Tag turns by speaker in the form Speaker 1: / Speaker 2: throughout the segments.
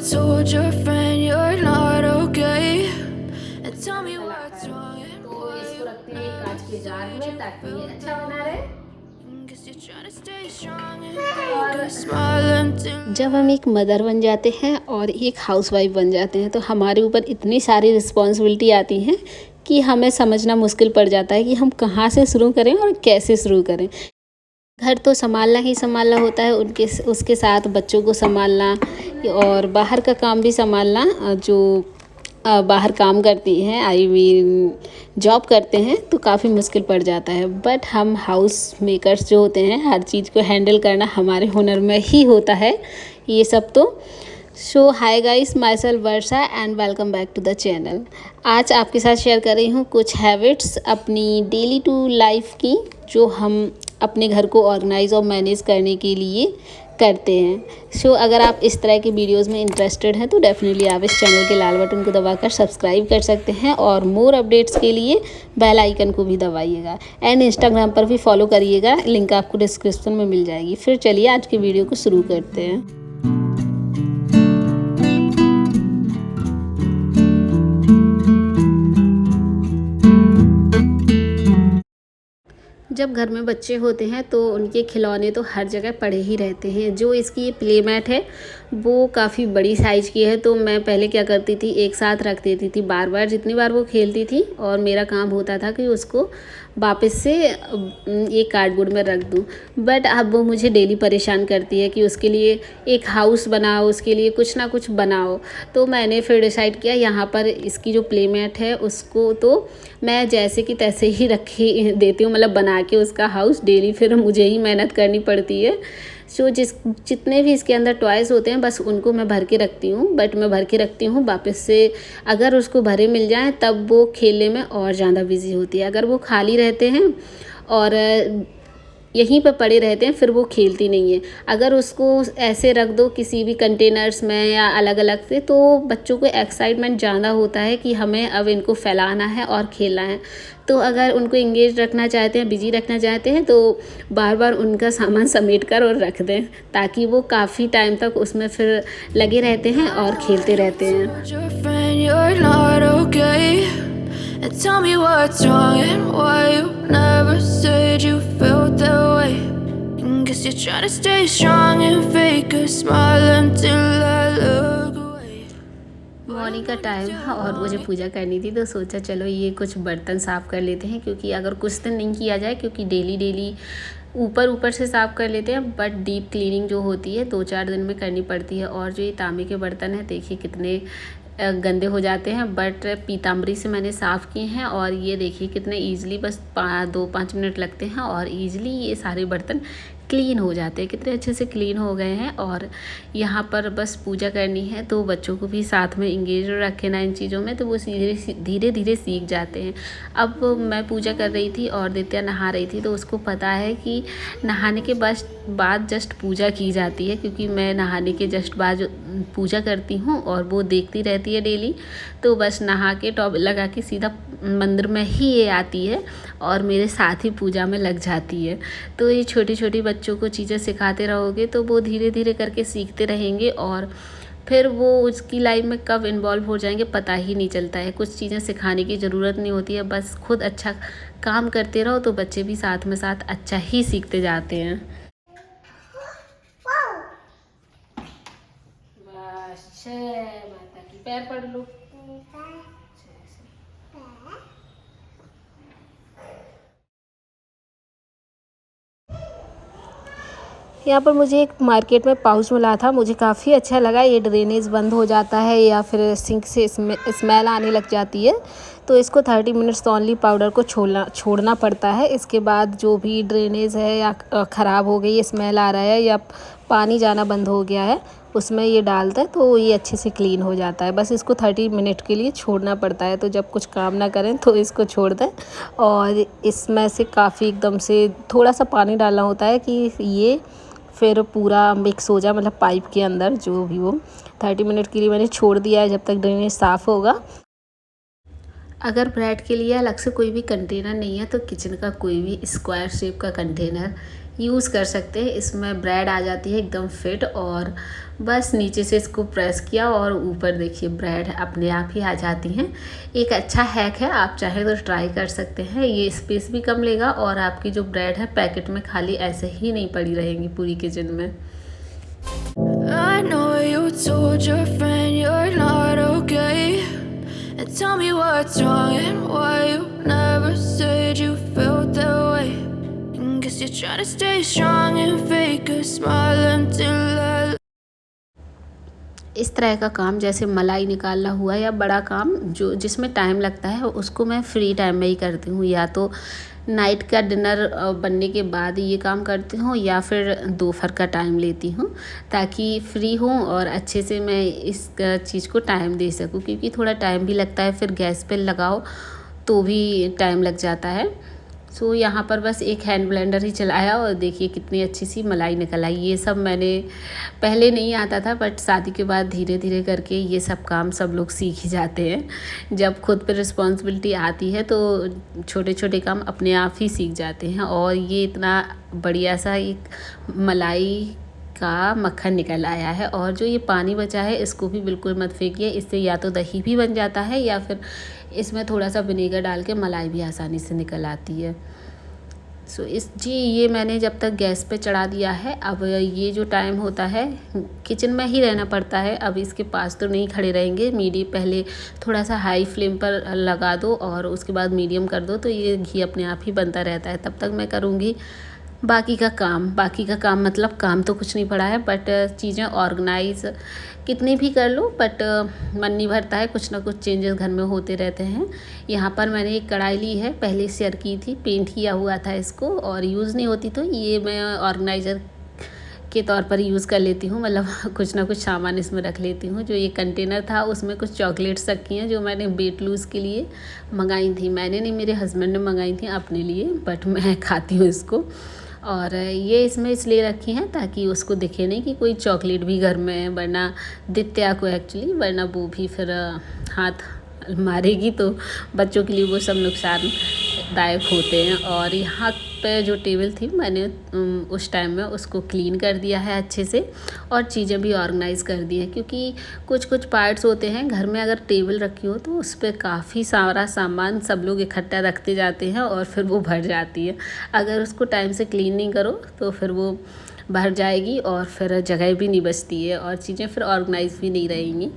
Speaker 1: told your friend you're not okay? And tell me what's wrong and
Speaker 2: तो
Speaker 1: why
Speaker 2: इसको
Speaker 1: you
Speaker 2: रखते हैं
Speaker 1: never
Speaker 2: कांच के जार
Speaker 1: said
Speaker 2: में
Speaker 1: you
Speaker 2: ताकि ये
Speaker 1: felt
Speaker 2: अच्छा
Speaker 1: that
Speaker 2: बना
Speaker 1: way.
Speaker 2: रहे।
Speaker 1: Guess you're trying to stay strong and fake
Speaker 2: और
Speaker 1: a smile until
Speaker 2: जब हम एक मदर बन जाते हैं और एक हाउसवाइफ बन जाते हैं तो हमारे ऊपर इतनी सारी रिस्पॉन्सिबिलिटी आती हैं कि हमें समझना मुश्किल पड़ जाता है कि हम कहाँ से शुरू करें और कैसे शुरू करें। घर तो संभालना ही संभालना होता है, उनके उसके साथ बच्चों को संभालना और बाहर का काम भी संभालना। जो बाहर काम करती हैं, आई मीन जॉब करते हैं, तो काफ़ी मुश्किल पड़ जाता है। बट हम हाउस मेकर्स जो होते हैं, हर चीज़ को हैंडल करना हमारे हुनर में ही होता है ये सब तो। So hi guys, myself Varsha and welcome back to the channel. आज आपके साथ शेयर कर रही हूँ कुछ हैबिट्स अपनी डेली टू लाइफ की, जो हम अपने घर को ऑर्गेनाइज और मैनेज करने के लिए करते हैं। सो अगर आप इस तरह की वीडियोस में इंटरेस्टेड हैं तो डेफिनेटली आप इस चैनल के लाल बटन को दबाकर सब्सक्राइब कर सकते हैं और मोर अपडेट्स के लिए बेल आइकन को भी दबाइएगा। एंड इंस्टाग्राम पर भी फॉलो करिएगा, लिंक आपको डिस्क्रिप्शन में मिल जाएगी। फिर चलिए आज की वीडियो को शुरू करते हैं। जब घर में बच्चे होते हैं तो उनके खिलौने तो हर जगह पड़े ही रहते हैं। जो इसकी ये प्ले मैट है वो काफ़ी बड़ी साइज़ की है, तो मैं पहले क्या करती थी, एक साथ रख देती थी बार बार जितनी बार वो खेलती थी, और मेरा काम होता था कि उसको वापस से एक कार्डबोर्ड में रख दूँ। बट अब वो मुझे डेली परेशान करती है कि उसके लिए एक हाउस बनाओ, उसके लिए कुछ ना कुछ बनाओ। तो मैंने फिर डिसाइड किया यहाँ पर इसकी जो प्ले मैट है उसको तो मैं जैसे कि तैसे ही रखी देती हूँ, मतलब बना के उसका हाउस। डेली फिर मुझे ही मेहनत करनी पड़ती है। सो जितने भी इसके अंदर टॉयज़ होते हैं बस उनको मैं भर के रखती हूँ। बट मैं भर के रखती हूँ वापस से, अगर उसको भरे मिल जाए तब वो खेलने में और ज़्यादा बिजी होती है। अगर वो खाली रहते हैं और यहीं पर पड़े रहते हैं फिर वो खेलती नहीं है। अगर उसको ऐसे रख दो किसी भी कंटेनर्स में या अलग अलग से, तो बच्चों को एक्साइटमेंट ज़्यादा होता है कि हमें अब इनको फैलाना है और खेलना है। तो अगर उनको इंगेज रखना चाहते हैं, बिजी रखना चाहते हैं, तो बार बार उनका सामान समेट कर और रख दें, ताकि वो काफ़ी टाइम तक उसमें फिर लगे रहते हैं और खेलते रहते हैं।
Speaker 1: told your friend you're not okay. And tell me what's wrong and why you never said you felt that way. And guess you're trying to stay strong and fake a smile until I look away.
Speaker 2: Morning का time है और मुझे पूजा करनी थी, तो सोचा चलो ये कुछ बर्तन साफ़ कर लेते हैं, क्योंकि अगर कुछ दिन नहीं किया जाए, क्योंकि डेली ऊपर ऊपर से साफ़ कर लेते हैं, बट डीप क्लीनिंग जो होती है 2-4 दिन में करनी पड़ती है। और जो ये तांबे के बर्तन हैं देखिए कितने गंदे हो जाते हैं, बट पीताम्बरी से मैंने साफ़ किए हैं और ये देखिए कितने ईजिली, बस 2-5 मिनट लगते हैं और ईजिली ये सारे बर्तन क्लीन हो जाते हैं। कितने अच्छे से क्लीन हो गए हैं। और यहाँ पर बस पूजा करनी है, तो बच्चों को भी साथ में इंगेज रखे ना इन चीज़ों में, तो वो धीरे धीरे सीख जाते हैं। अब मैं पूजा कर रही थी और दित्या नहा रही थी, तो उसको पता है कि नहाने के बाद जस्ट पूजा की जाती है, क्योंकि मैं नहाने के जस्ट बाद पूजा करती हूँ और वो देखती रहती है डेली। तो बस नहा के टॉवल लगा के सीधा मंदिर में ही ये आती है और मेरे साथ ही पूजा में लग जाती है। तो ये छोटी छोटी बच्चों को चीज़ें सिखाते रहोगे तो वो धीरे धीरे करके सीखते रहेंगे, और फिर वो उसकी लाइफ में कब इन्वॉल्व हो जाएंगे पता ही नहीं चलता है। कुछ चीज़ें सिखाने की ज़रूरत नहीं होती है, बस खुद अच्छा काम करते रहो तो बच्चे भी साथ में साथ अच्छा ही सीखते जाते हैं। बस माता की पैर पड़ लो। यहाँ पर मुझे एक मार्केट में पाउच मिला था, मुझे काफ़ी अच्छा लगा। ये ड्रेनेज बंद हो जाता है या फिर सिंक से स्मेल आने लग जाती है, तो इसको 30 मिनट्स ओनली पाउडर को छोड़ना पड़ता है। इसके बाद जो भी ड्रेनेज है या ख़राब हो गई, स्मेल आ रहा है या पानी जाना बंद हो गया है, उसमें ये डालता है तो ये अच्छे से क्लीन हो जाता है। बस इसको 30 मिनट के लिए छोड़ना पड़ता है। तो जब कुछ काम ना करें तो इसको छोड़ दें, और इसमें से काफ़ी एकदम से थोड़ा सा पानी डालना होता है कि ये फिर पूरा मिक्स हो जाए, मतलब पाइप के अंदर जो भी वो। 30 मिनट के लिए मैंने छोड़ दिया है, जब तक ड्रेनेज साफ़ होगा। अगर ब्रेड के लिए अलग से कोई भी कंटेनर नहीं है तो किचन का कोई भी स्क्वायर शेप का कंटेनर यूज़ कर सकते हैं। इसमें ब्रेड आ जाती है एकदम फिट, और बस नीचे से इसको प्रेस किया और ऊपर देखिए ब्रेड अपने आप ही आ जाती हैं। एक अच्छा हैक है, आप चाहे तो ट्राई कर सकते हैं। ये स्पेस भी कम लेगा और आपकी जो ब्रेड है पैकेट में खाली ऐसे ही नहीं पड़ी रहेंगी पूरी किचन में।
Speaker 1: I know you told your friend you're not okay, and tell me what's wrong and why you never said you felt that way. And guess you're trying to stay strong and fake a smile until I
Speaker 2: इस तरह का काम जैसे मलाई निकालना हुआ या बड़ा काम जो जिसमें टाइम लगता है उसको मैं फ्री टाइम में ही करती हूँ। या तो नाइट का डिनर बनने के बाद ये काम करती हूँ या फिर दोपहर का टाइम लेती हूँ, ताकि फ्री हूँ और अच्छे से मैं इस चीज़ को टाइम दे सकूँ। क्योंकि थोड़ा टाइम भी लगता है, फिर गैस पे लगाओ तो भी टाइम लग जाता है। सो यहाँ पर बस एक हैंड ब्लेंडर ही चलाया और देखिए कितनी अच्छी सी मलाई निकल आई। ये सब मैंने पहले नहीं आता था, बट शादी के बाद धीरे धीरे करके ये सब काम सब लोग सीख ही जाते हैं। जब खुद पर रिस्पॉन्सिबिलिटी आती है तो छोटे छोटे काम अपने आप ही सीख जाते हैं। और ये इतना बढ़िया सा एक मलाई का मक्खन निकल आया है। और जो ये पानी बचा है इसको भी बिल्कुल मत फेंकिए, इससे या तो दही भी बन जाता है या फिर इसमें थोड़ा सा विनेगर डाल के मलाई भी आसानी से निकल आती है। ये मैंने जब तक गैस पे चढ़ा दिया है। अब ये जो टाइम होता है किचन में ही रहना पड़ता है, अब इसके पास तो नहीं खड़े रहेंगे। पहले थोड़ा सा हाई फ्लेम पर लगा दो और उसके बाद मीडियम कर दो, तो ये घी अपने आप ही बनता रहता है। तब तक मैं करूँगी बाकी का काम मतलब काम तो कुछ नहीं पड़ा है, बट चीज़ें ऑर्गेनाइज कितनी भी कर लो बट मन नहीं भरता है, कुछ ना कुछ चेंजेस घर में होते रहते हैं। यहाँ पर मैंने एक कढ़ाई ली है, पहले शेयर की थी, पेंट किया हुआ था इसको और यूज़ नहीं होती, तो ये मैं ऑर्गेनाइज़र के तौर पर यूज़ कर लेती हूँ। मतलब कुछ ना कुछ सामान इसमें रख लेती हूँ। जो ये कंटेनर था उसमें कुछ चॉकलेट्स रखी हैं जो मैंने वेट लूज़ के लिए मंगाई थी। मैंने नहीं, मेरे हस्बैंड ने मंगाई थी अपने लिए, बट मैं खाती हूँ इसको। और ये इसमें इसलिए रखी हैं ताकि उसको दिखे नहीं कि कोई चॉकलेट भी घर में है, वरना दित्या को एक्चुअली, वरना वो भी फिर हाथ मारेगी, तो बच्चों के लिए वो सब नुकसानदायक होते हैं। और यहाँ पे जो टेबल थी मैंने उस टाइम में उसको क्लीन कर दिया है अच्छे से और चीज़ें भी ऑर्गेनाइज़ कर दी हैं। क्योंकि कुछ कुछ पार्ट्स होते हैं घर में, अगर टेबल रखी हो तो उस पर काफ़ी सारा सामान सब लोग इकट्ठा रखते जाते हैं और फिर वो भर जाती है। अगर उसको टाइम से क्लीन नहीं करो तो फिर वो भर जाएगी और फिर जगह भी नहीं बचती है और चीज़ें फिर ऑर्गेनाइज भी नहीं रहेंगी।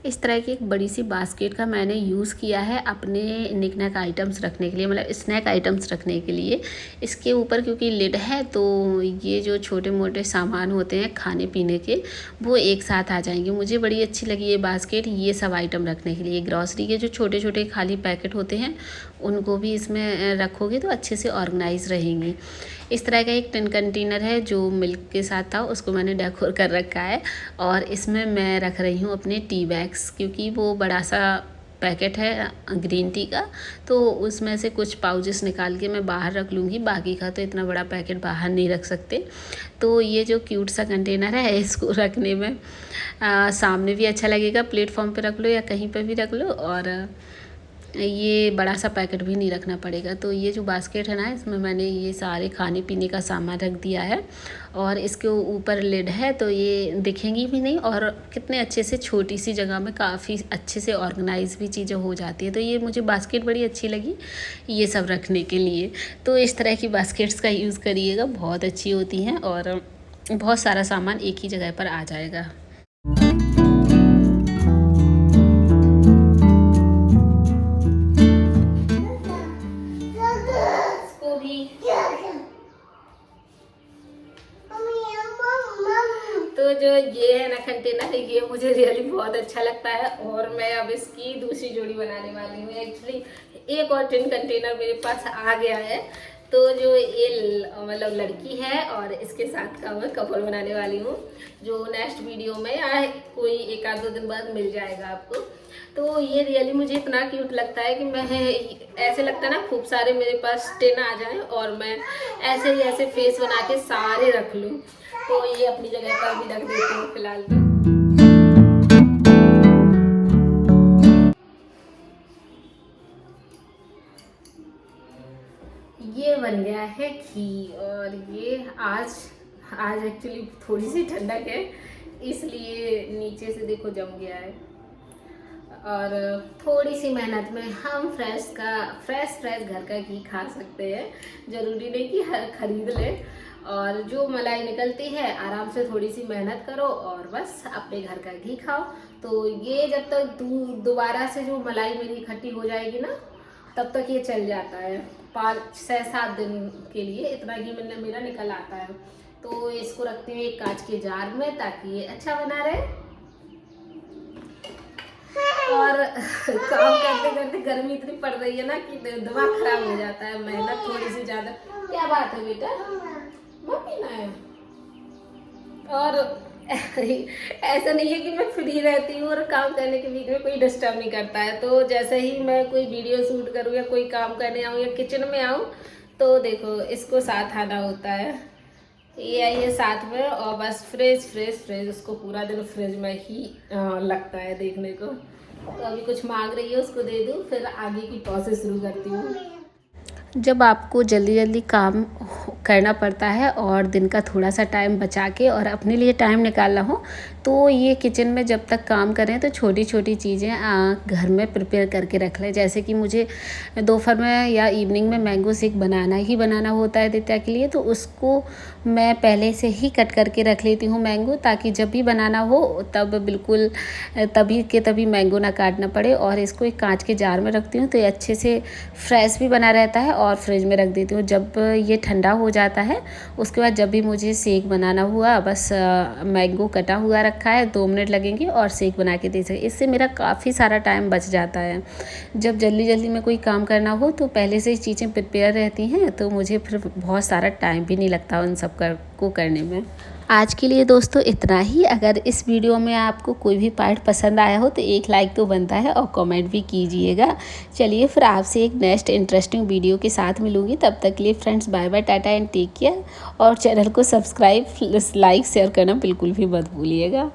Speaker 2: इस तरह की एक बड़ी सी बास्केट का मैंने यूज़ किया है अपने निक-नैक आइटम्स रखने के लिए, मतलब स्नैक आइटम्स रखने के लिए। इसके ऊपर क्योंकि लिड है तो ये जो छोटे मोटे सामान होते हैं खाने पीने के वो एक साथ आ जाएंगे। मुझे बड़ी अच्छी लगी ये बास्केट, ये सब आइटम रखने के लिए। ग्रॉसरी के जो छोटे छोटे खाली पैकेट होते हैं उनको भी इसमें रखोगे तो अच्छे से ऑर्गेनाइज रहेंगी। इस तरह का एक टिन कंटेनर है जो मिल्क के साथ था, उसको मैंने डेकोर कर रखा है। और इसमें मैं रख रही हूँ अपने टी बैग्स, क्योंकि वो बड़ा सा पैकेट है ग्रीन टी का, तो उसमें से कुछ पाउचेस निकाल के मैं बाहर रख लूँगी, बाकी का तो इतना बड़ा पैकेट बाहर नहीं रख सकते। तो ये जो क्यूट सा कंटेनर है इसको रखने में सामने भी अच्छा लगेगा, प्लेटफॉर्म पे रख लो या कहीं पे भी रख लो, और ये बड़ा सा पैकेट भी नहीं रखना पड़ेगा। तो ये जो बास्केट है ना, इसमें मैंने ये सारे खाने पीने का सामान रख दिया है और इसके ऊपर लिड है तो ये दिखेंगी भी नहीं और कितने अच्छे से छोटी सी जगह में काफ़ी अच्छे से ऑर्गेनाइज भी चीज़ें हो जाती है। तो ये मुझे बास्केट बड़ी अच्छी लगी ये सब रखने के लिए। तो इस तरह की बास्केट्स का यूज़ करिएगा, बहुत अच्छी होती हैं और बहुत सारा सामान एक ही जगह पर आ जाएगा। तो जो ये है ना कंटेनर, ये मुझे रियली बहुत अच्छा लगता है और मैं अब इसकी दूसरी जोड़ी बनाने वाली हूँ। एक्चुअली एक और टिन कंटेनर मेरे पास आ गया है, तो जो ये मतलब लड़की है और इसके साथ का मैं कपल बनाने वाली हूँ, जो नेक्स्ट वीडियो में या कोई एक आध दो दिन बाद मिल जाएगा आपको। तो ये रियली मुझे इतना क्यूट लगता है कि मैं ऐसे लगता है ना खूब सारे मेरे पास टिन आ जाएं और मैं ऐसे ही ऐसे फेस बना के सारे रख लूँ। तो ये अपनी जगह पर भी रख देती हूँ फिलहाल तो। ये ये बन गया है घी, और ये आज एक्चुअली थोड़ी सी ठंडक है इसलिए नीचे से देखो जम गया है। और थोड़ी सी मेहनत में हम फ्रेश घर का घी खा सकते हैं, ज़रूरी नहीं कि खरीद ले। और जो मलाई निकलती है आराम से थोड़ी सी मेहनत करो और बस अपने घर का घी खाओ। तो ये जब तक दोबारा से जो मलाई मेरी इकट्ठी हो जाएगी ना, तब तक ये चल जाता है 5-6-7 दिन के लिए, इतना घी मेरा निकल आता है। तो इसको रखते हैं एक कांच के जार में ताकि ये अच्छा बना रहे। और काम करते करते गर्मी इतनी पड़ रही है ना कि दिमाग खराब हो जाता है, मेहनत थोड़ी सी ज़्यादा। क्या बात है बेटा, मत पीना है। और ऐसा नहीं है कि मैं फ्री रहती हूँ और काम करने के बीच में कोई डिस्टर्ब नहीं करता है। तो जैसे ही मैं कोई वीडियो शूट करूँ या कोई काम करने आऊँ या किचन में आऊँ तो देखो इसको साथ आना होता है, ये आइए साथ में। और बस फ्रेश उसको पूरा दिन फ्रिज में ही लगता है देखने को। तो अभी कुछ मांग रही है, उसको दे दूँ, फिर आगे की प्रोसेस शुरू करती हूँ। जब आपको जल्दी काम करना पड़ता है और दिन का थोड़ा सा टाइम बचा के और अपने लिए टाइम निकालना हो, तो ये किचन में जब तक काम करें तो छोटी छोटी चीज़ें घर में प्रिपेयर करके रख लें। जैसे कि मुझे दोपहर में या इवनिंग में मैंगो शेक बनाना होता है दित्या के लिए, तो उसको मैं पहले से ही कट करके रख लेती हूँ मैंगो, ताकि जब भी बनाना हो तब बिल्कुल तभी के तभी मैंगो ना काटना पड़े। और इसको एक कांच के जार में रखती हूँ तो ये अच्छे से फ्रेश भी बना रहता है, और फ्रिज में रख देती हूँ। जब ये ठंडा हो जाता है उसके बाद जब भी मुझे शेक बनाना हुआ, बस मैंगो कटा हुआ रखा है, 2 मिनट लगेंगे और शेक बना के दे सके। इससे मेरा काफ़ी सारा टाइम बच जाता है। जब जल्दी में कोई काम करना हो तो पहले से ही चीज़ें प्रिपेयर रहती हैं, तो मुझे फिर बहुत सारा टाइम भी नहीं लगता उन सब को करने में। आज के लिए दोस्तों इतना ही। अगर इस वीडियो में आपको कोई भी पार्ट पसंद आया हो तो एक लाइक तो बनता है और कमेंट भी कीजिएगा। चलिए फिर आपसे एक नेक्स्ट इंटरेस्टिंग वीडियो के साथ मिलूंगी। तब तक के लिए friends bye bye, tata and take care. और चैनल को सब्सक्राइब, लाइक, शेयर करना बिल्कुल भी मत भूलिएगा।